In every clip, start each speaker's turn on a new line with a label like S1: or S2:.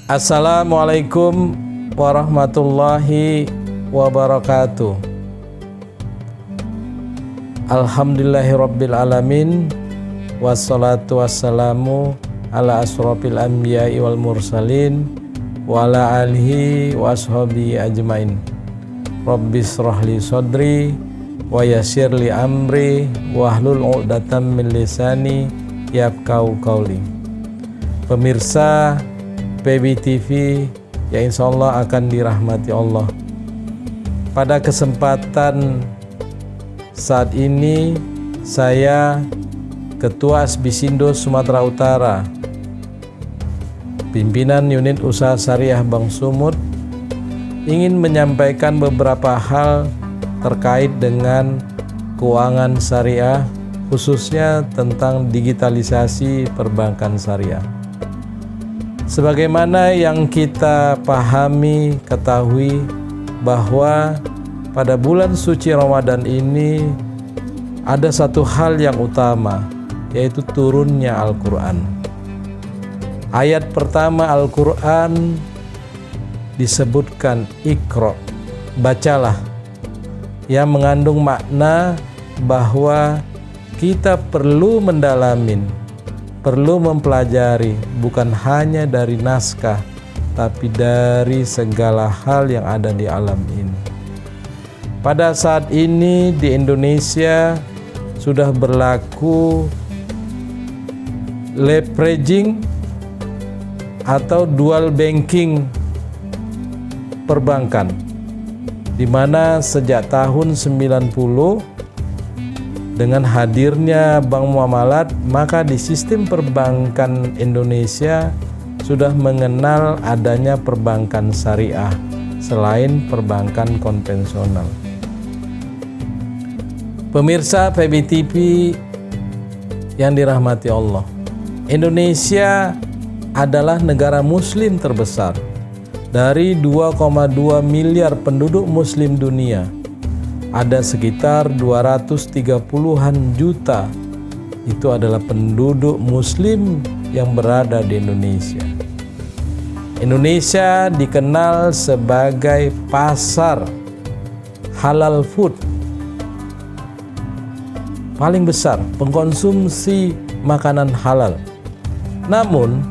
S1: Assalamualaikum warahmatullahi wabarakatuh. Alhamdulillahirabbil alamin, wassalatu wassalamu ala asrofil anbiya'i wal mursalin wa ala alihi wa ashabihi ajmain. Rabbis shrahli sadri wa yassirli amri wahlul 'uqdatam min lisani yafqahu qauli. Pemirsa PB TV yang insya Allah akan dirahmati Allah, pada kesempatan saat ini saya Ketua Asbisindo Sumatera Utara, pimpinan unit usaha syariah Bank Sumut, ingin menyampaikan beberapa hal terkait dengan keuangan syariah, khususnya tentang digitalisasi perbankan syariah. Sebagaimana yang kita pahami, ketahui bahwa pada bulan suci Ramadan ini ada satu hal yang utama, yaitu turunnya Al-Quran. Ayat pertama Al-Quran disebutkan Iqra, bacalah, yang mengandung makna bahwa kita perlu mendalamin, perlu mempelajari, bukan hanya dari naskah, tapi dari segala hal yang ada di alam ini. Pada saat ini di Indonesia sudah berlaku leveraging atau dual banking perbankan, di mana sejak tahun 90 dengan hadirnya bank muamalat, maka di sistem perbankan Indonesia sudah mengenal adanya perbankan syariah selain perbankan konvensional. Pemirsa PBTV yang dirahmati Allah, Indonesia adalah negara muslim terbesar. Dari 2,2 miliar penduduk muslim dunia, ada sekitar 230-an juta itu adalah penduduk muslim yang berada di Indonesia. Indonesia dikenal sebagai pasar halal food paling besar, pengkonsumsi makanan halal. Namun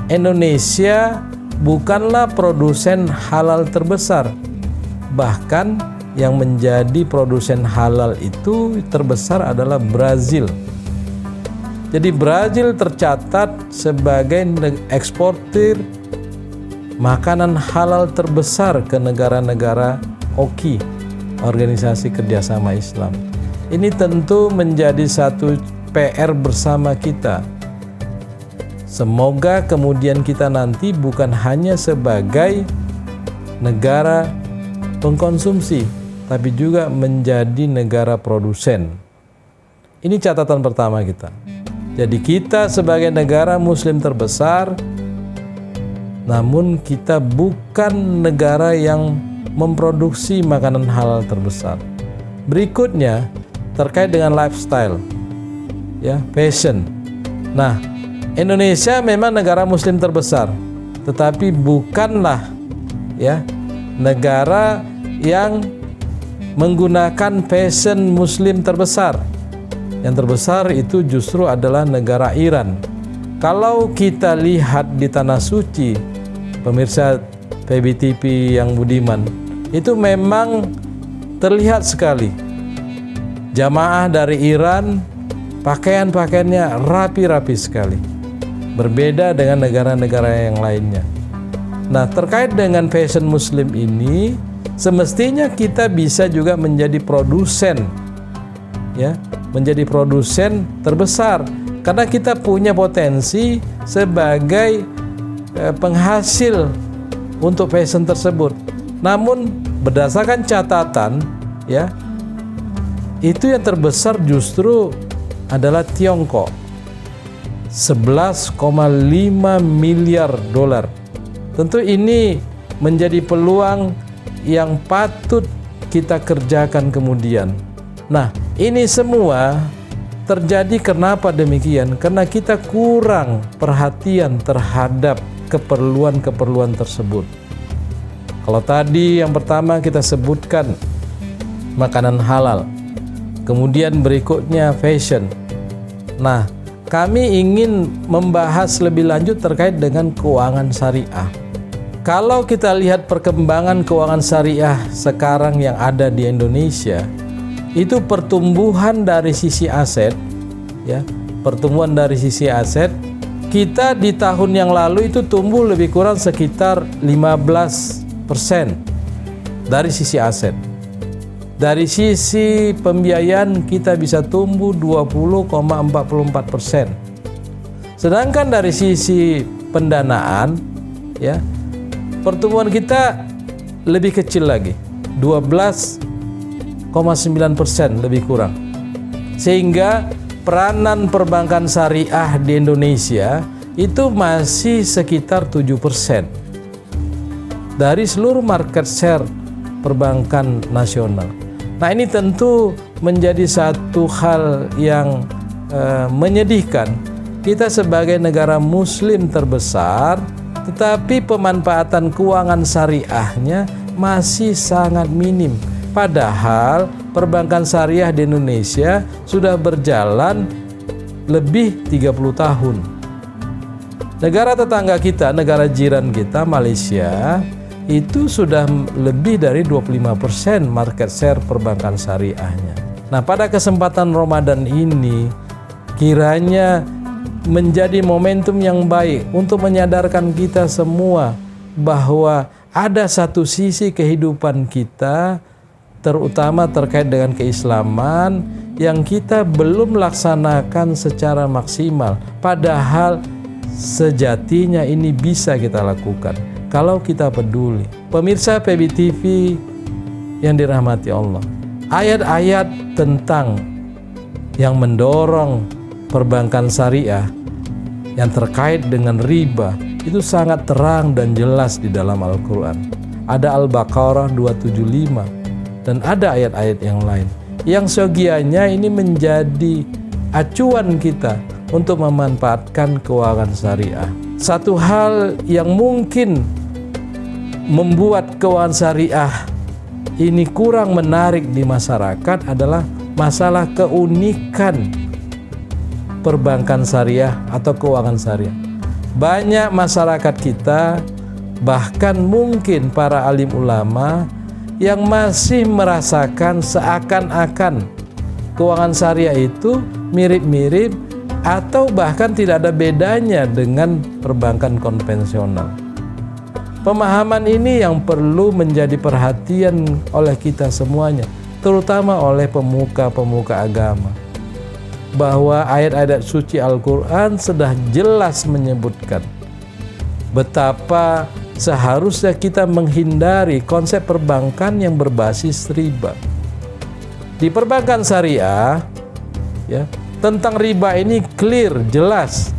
S1: Indonesia bukanlah produsen halal terbesar, bahkan yang menjadi produsen halal itu terbesar adalah Brazil. Jadi Brazil tercatat sebagai eksportir makanan halal terbesar ke negara-negara OKI, Organisasi Kerjasama Islam. Ini tentu menjadi satu PR bersama kita. Semoga kemudian kita nanti bukan hanya sebagai negara pengkonsumsi, tapi juga menjadi negara produsen. Ini catatan pertama kita. Jadi kita sebagai negara muslim terbesar, namun kita bukan negara yang memproduksi makanan halal terbesar. Berikutnya terkait dengan lifestyle, ya, fashion. Nah, Indonesia memang negara muslim terbesar, tetapi bukanlah ya negara yang menggunakan fashion muslim terbesar. Yang terbesar itu justru adalah negara Iran. Kalau kita lihat di Tanah Suci, pemirsa PBTV yang budiman, itu memang terlihat sekali jamaah dari Iran, pakaian-pakaiannya rapi-rapi sekali, berbeda dengan negara-negara yang lainnya. Nah, terkait dengan fashion muslim ini, semestinya kita bisa juga menjadi produsen, ya, menjadi produsen terbesar, karena kita punya potensi sebagai penghasil untuk fashion tersebut. Namun berdasarkan catatan, ya, itu yang terbesar justru adalah Tiongkok, 11,5 miliar dolar. Tentu ini menjadi peluang yang patut kita kerjakan kemudian. Nah, ini semua terjadi kenapa demikian? Karena kita kurang perhatian terhadap keperluan-keperluan tersebut. Kalau tadi yang pertama kita sebutkan makanan halal, kemudian berikutnya fashion. Nah, kami ingin membahas lebih lanjut terkait dengan keuangan syariah. Kalau kita lihat perkembangan keuangan syariah sekarang yang ada di Indonesia, itu pertumbuhan dari sisi aset, ya, pertumbuhan dari sisi aset, kita di tahun yang lalu itu tumbuh lebih kurang sekitar 15% dari sisi aset. Dari sisi pembiayaan kita bisa tumbuh 20,44%. Sedangkan dari sisi pendanaan, ya, pertumbuhan kita lebih kecil lagi, 12,9% lebih kurang. Sehingga peranan perbankan syariah di Indonesia itu masih sekitar 7% dari seluruh market share perbankan nasional. Nah, ini tentu menjadi satu hal yang menyedihkan. Kita sebagai negara muslim terbesar, tetapi pemanfaatan keuangan syariahnya masih sangat minim. Padahal perbankan syariah di Indonesia sudah berjalan lebih 30 tahun. Negara tetangga kita, negara jiran kita, Malaysia, itu sudah lebih dari 25% market share perbankan syariahnya. Nah, pada kesempatan Ramadan ini kiranya menjadi momentum yang baik untuk menyadarkan kita semua bahwa ada satu sisi kehidupan kita, terutama terkait dengan keislaman, yang kita belum laksanakan secara maksimal. Padahal sejatinya ini bisa kita lakukan kalau kita peduli. Pemirsa PBTV yang dirahmati Allah, ayat-ayat tentang yang mendorong perbankan syariah yang terkait dengan riba itu sangat terang dan jelas di dalam Al-Quran. Ada Al-Baqarah 275 dan ada ayat-ayat yang lain yang seyogianya ini menjadi acuan kita untuk memanfaatkan keuangan syariah. Satu hal yang mungkin membuat keuangan syariah ini kurang menarik di masyarakat adalah masalah keunikan perbankan syariah atau keuangan syariah. Banyak masyarakat kita, bahkan mungkin para alim ulama, yang masih merasakan seakan-akan keuangan syariah itu mirip-mirip atau bahkan tidak ada bedanya dengan perbankan konvensional. Pemahaman ini yang perlu menjadi perhatian oleh kita semuanya, terutama oleh pemuka-pemuka agama, bahwa ayat-ayat suci Al-Quran sudah jelas menyebutkan betapa seharusnya kita menghindari konsep perbankan yang berbasis riba. Di perbankan syariah, ya, tentang riba ini clear, jelas.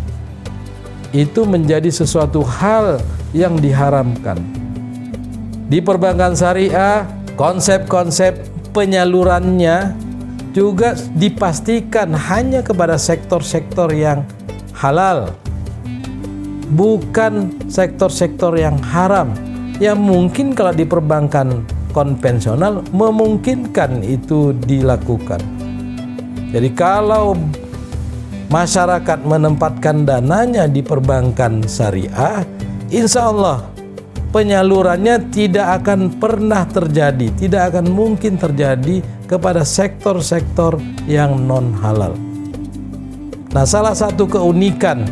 S1: Itu menjadi sesuatu hal yang diharamkan. Di perbankan syariah, konsep-konsep penyalurannya juga dipastikan hanya kepada sektor-sektor yang halal, bukan sektor-sektor yang haram, yang mungkin kalau di perbankan konvensional memungkinkan itu dilakukan. Jadi kalau masyarakat menempatkan dananya di perbankan syariah, insya Allah penyalurannya tidak akan pernah terjadi, tidak akan mungkin terjadi kepada sektor-sektor yang non halal. Nah, salah satu keunikan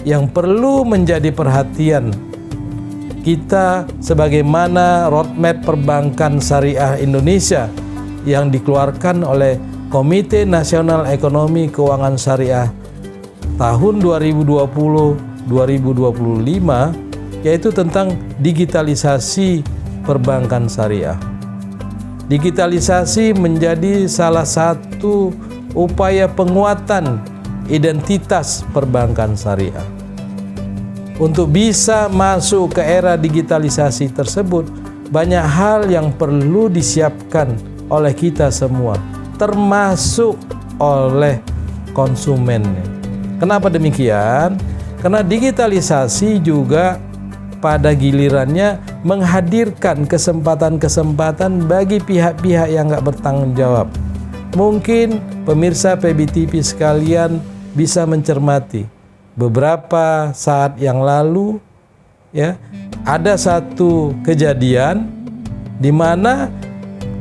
S1: yang perlu menjadi perhatian kita sebagaimana roadmap perbankan syariah Indonesia yang dikeluarkan oleh Komite Nasional Ekonomi Keuangan Syariah tahun 2020-2025, yaitu tentang digitalisasi perbankan syariah. Digitalisasi menjadi salah satu upaya penguatan identitas perbankan syariah. Untuk bisa masuk ke era digitalisasi tersebut, banyak hal yang perlu disiapkan oleh kita semua, termasuk oleh konsumennya. Kenapa demikian? Karena digitalisasi juga pada gilirannya menghadirkan kesempatan-kesempatan bagi pihak-pihak yang nggak bertanggung jawab. Mungkin pemirsa PBTV sekalian bisa mencermati beberapa saat yang lalu, ya, ada satu kejadian di mana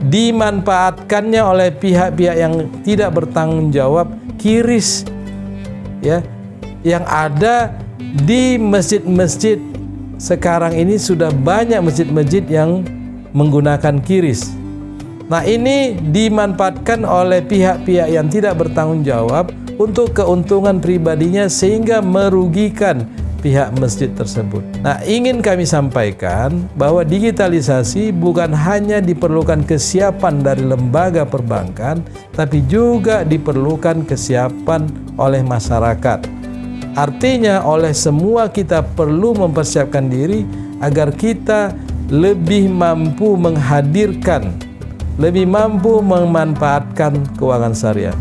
S1: dimanfaatkannya oleh pihak-pihak yang tidak bertanggung jawab QRIS, ya, yang ada di masjid-masjid. Sekarang ini sudah banyak masjid-masjid yang menggunakan QRIS. Nah, ini dimanfaatkan oleh pihak-pihak yang tidak bertanggung jawab untuk keuntungan pribadinya sehingga merugikan pihak masjid tersebut. Nah, ingin kami sampaikan bahwa digitalisasi bukan hanya diperlukan kesiapan dari lembaga perbankan, tapi juga diperlukan kesiapan oleh masyarakat. Artinya oleh semua kita perlu mempersiapkan diri agar kita lebih mampu menghadirkan, lebih mampu memanfaatkan keuangan syariah.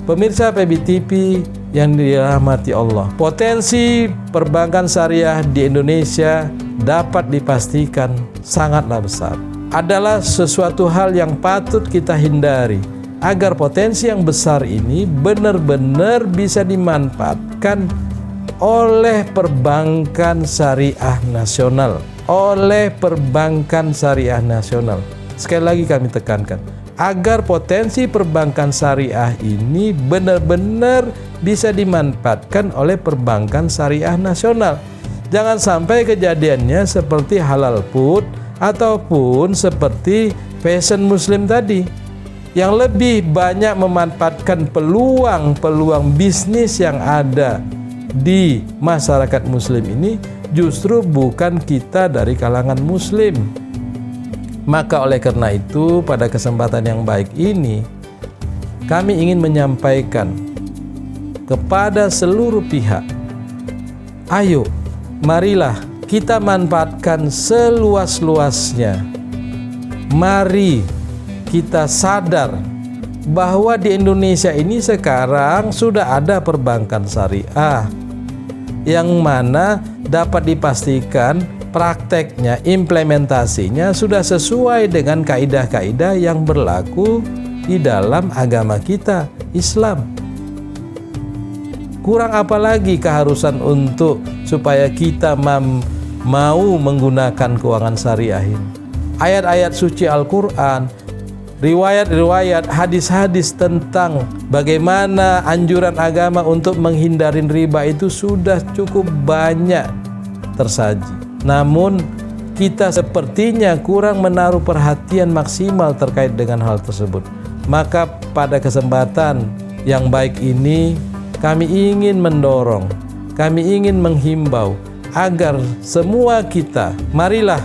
S1: Pemirsa PBTV yang dirahmati Allah, potensi perbankan syariah di Indonesia dapat dipastikan sangatlah besar. Adalah sesuatu hal yang patut kita hindari agar potensi yang besar ini benar-benar bisa dimanfaatkan oleh perbankan syariah nasional, oleh perbankan syariah nasional. Sekali lagi kami tekankan, agar potensi perbankan syariah ini benar-benar bisa dimanfaatkan oleh perbankan syariah nasional. Jangan sampai kejadiannya seperti halal food ataupun seperti fashion muslim tadi, yang lebih banyak memanfaatkan peluang-peluang bisnis yang ada di masyarakat muslim ini justru bukan kita dari kalangan muslim. Maka oleh karena itu, pada kesempatan yang baik ini kami ingin menyampaikan kepada seluruh pihak, ayo marilah kita manfaatkan seluas-luasnya. Mari kita sadar bahwa di Indonesia ini sekarang sudah ada perbankan syariah yang mana dapat dipastikan prakteknya, implementasinya sudah sesuai dengan kaidah-kaidah yang berlaku di dalam agama kita, Islam. Kurang apa lagi keharusan untuk supaya kita mau menggunakan keuangan syariah ini? Ayat-ayat suci Al-Quran, riwayat-riwayat, hadis-hadis tentang bagaimana anjuran agama untuk menghindari riba itu sudah cukup banyak tersaji. Namun kita sepertinya kurang menaruh perhatian maksimal terkait dengan hal tersebut. Maka pada kesempatan yang baik ini kami ingin mendorong, kami ingin menghimbau agar semua kita, marilah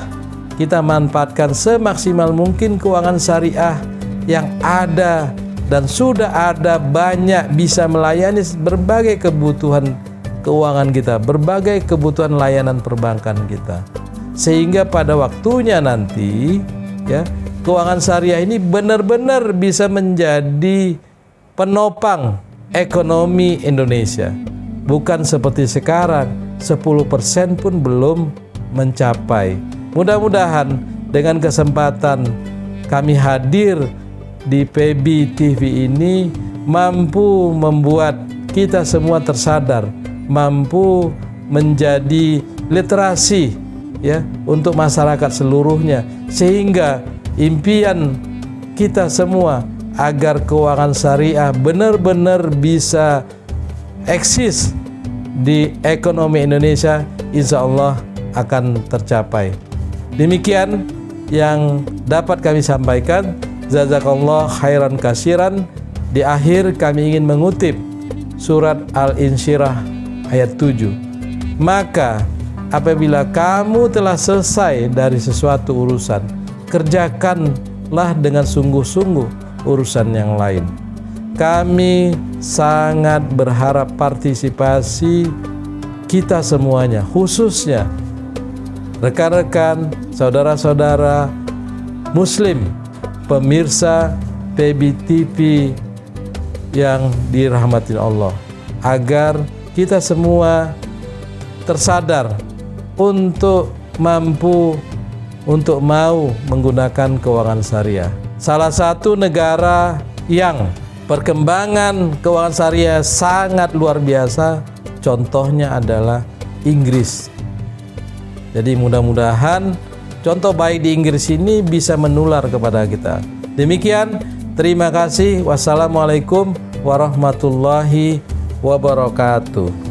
S1: kita manfaatkan semaksimal mungkin keuangan syariah yang ada dan sudah ada, banyak bisa melayani berbagai kebutuhan keuangan kita, berbagai kebutuhan layanan perbankan kita. Sehingga pada waktunya nanti, ya, keuangan syariah ini benar-benar bisa menjadi penopang ekonomi Indonesia. Bukan seperti sekarang, 10% pun belum mencapai. Mudah-mudahan dengan kesempatan kami hadir di PBTV ini mampu membuat kita semua tersadar, mampu menjadi literasi, ya, untuk masyarakat seluruhnya, sehingga impian kita semua agar keuangan syariah benar-benar bisa eksis di ekonomi Indonesia, insya Allah akan tercapai. Demikian yang dapat kami sampaikan. Jazakallah khairan kasiran. Di akhir kami ingin mengutip surat Al-Insyirah ayat 7. Maka apabila kamu telah selesai dari sesuatu urusan, kerjakanlah dengan sungguh-sungguh urusan yang lain. Kami sangat berharap partisipasi kita semuanya, khususnya rekan-rekan, saudara-saudara muslim, pemirsa PBTV yang dirahmati Allah, agar kita semua tersadar untuk mau menggunakan keuangan syariah. Salah satu negara yang perkembangan keuangan syariah sangat luar biasa, contohnya adalah Inggris. Jadi mudah-mudahan contoh baik di Inggris ini bisa menular kepada kita. Demikian, terima kasih. Wassalamualaikum warahmatullahi wabarakatuh.